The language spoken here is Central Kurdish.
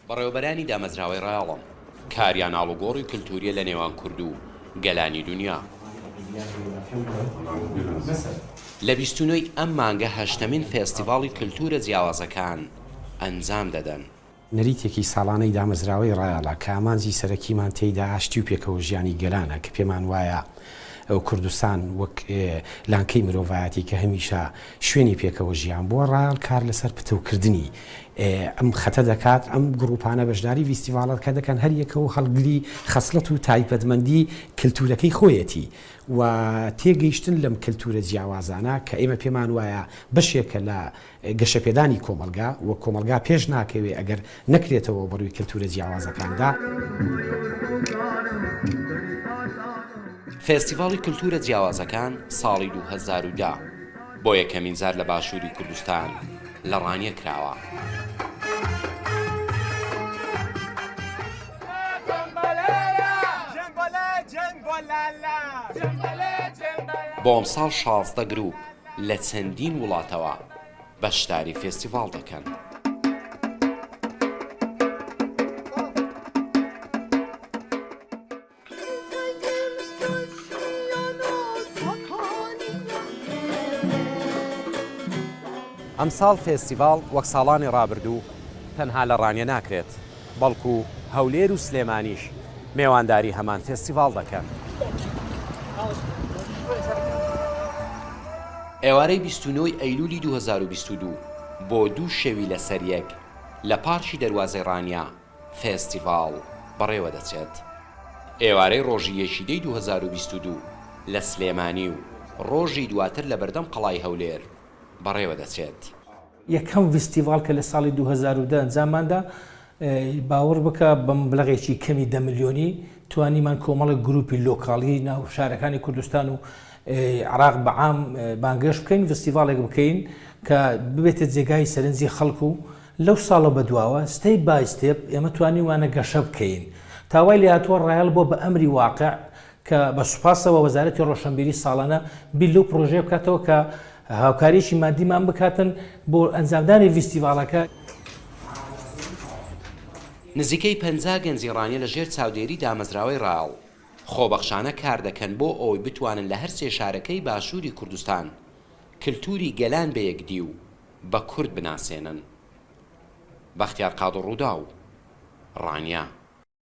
بەڕێوەبەرانی دامەزراوەی ڕاڵم کاریان ئاڵوگۆڕی کللتوریە لە نێوان کورد و گەلانی دنیا. لە 29 ئەم مانگە هەشتمین فێستیڤاڵی کللتورە جیاوازەکان ئەنجام دەدەن. نەریتێکی ساڵانەی دامەزراوەی ڕایەڵە کە ئامانجی سەرەکیمان تێیدا ئاشتی و پێکەوە ژیانی گەلانە کە پێمان وایە ئەو کوردستان وەک لانکەی مرۆڤایەتی کە هەمیشە شوێنی پێکەوە ژیان بۆ ڕایەڵ کار لەسەر پتەوکردنی ئەم خەتە دەکات ئەم گروپانە بەشداری فیستیڤاڵەکە دەکەن هەر یەکەوە هەڵگری خەسڵەت و تایبەتمەندی کللتورەکەی خۆیەتی و تێگەیشتن لەم کللتورە جیاوازانە کە ئێمە پێمان وایە بەشێکە لە گەشەپێدانی کۆمەلگا و کۆمەلگا پێش ناکەوێ ئەگەر نەکرێتەوە بەڕووی کللتورە جیاوازەکاندا. فێستیڤاڵی کللتورە جیاوازەکان ساڵی 2010 بۆ یەکەمین جار لە باشووری کوردستان لە ڕانیە کراوە. بۆ ئەم ساڵ 16 گروپ لە چەندین وڵاتەوە بەشداری فێستیڤاڵ دەکەن. ئەم ساڵ فێستیڤاڵ وەک ساڵانی ڕابردوو تەنها لە ڕانیە ناکرێت بەڵکو هەولێر و سلێمانیش میێوانداری هەمان فێستیڤاڵ دەکەن. ئێوارەی 29 ئەیلولی 2022 بۆ دوو شەوی لەسەر یەک لە پارکی دەروازەی ڕانیا فێستیڤاڵ بەڕێوە دەچێت. ئێوارەی ڕۆژی یەشیدەی 2022 لە سلێمانی و ڕۆژی دواتر لە بەردەم قەڵای هەولێر بەڕێوە دەچێت. یەکەم فستیڤاڵ کە لە ساڵی 2010 ئەنجاماندا باوەڕ بکە بەم بڵەغێکی کەمی 10 ملیۆنی توانیمان کۆمەڵی گروپی لۆکاڵی ناو شارەکانی کوردستان و عراق بەعام بانگەش بکەین فستیڤاڵێک بکەین کە ببێتە جێگای سەرنجی خەڵکو و لەو ساڵە بەدواوە ستەیپ بای ستێپ ئێمە توانیوانە گەشە بکەین تاوای لە هاتووە ڕایەڵ بۆ بە ئەمری واقع کە بە سوپاسەوە وەزارەتی ڕۆشنبیری ساڵانە بیل لەو پرۆژێ بکاتەوە کە هاوکاریشی مادیمان بکاتن بۆ ئەنجامدانی فستیڤاڵەکە. نزیکەی 50 گەنجی ڕانیە لە ژێر چاودێری دامەزراوەی ڕاڵ خۆبەخشانە کار دەکەن بۆ ئەوەی بتوانن لە هەر سێ شارەکەی باشووری کوردستان کللتوری گەلان بە یەکدی و بە کورد بناسێنن. بەختیار قادر ڕوودا و ڕانیا.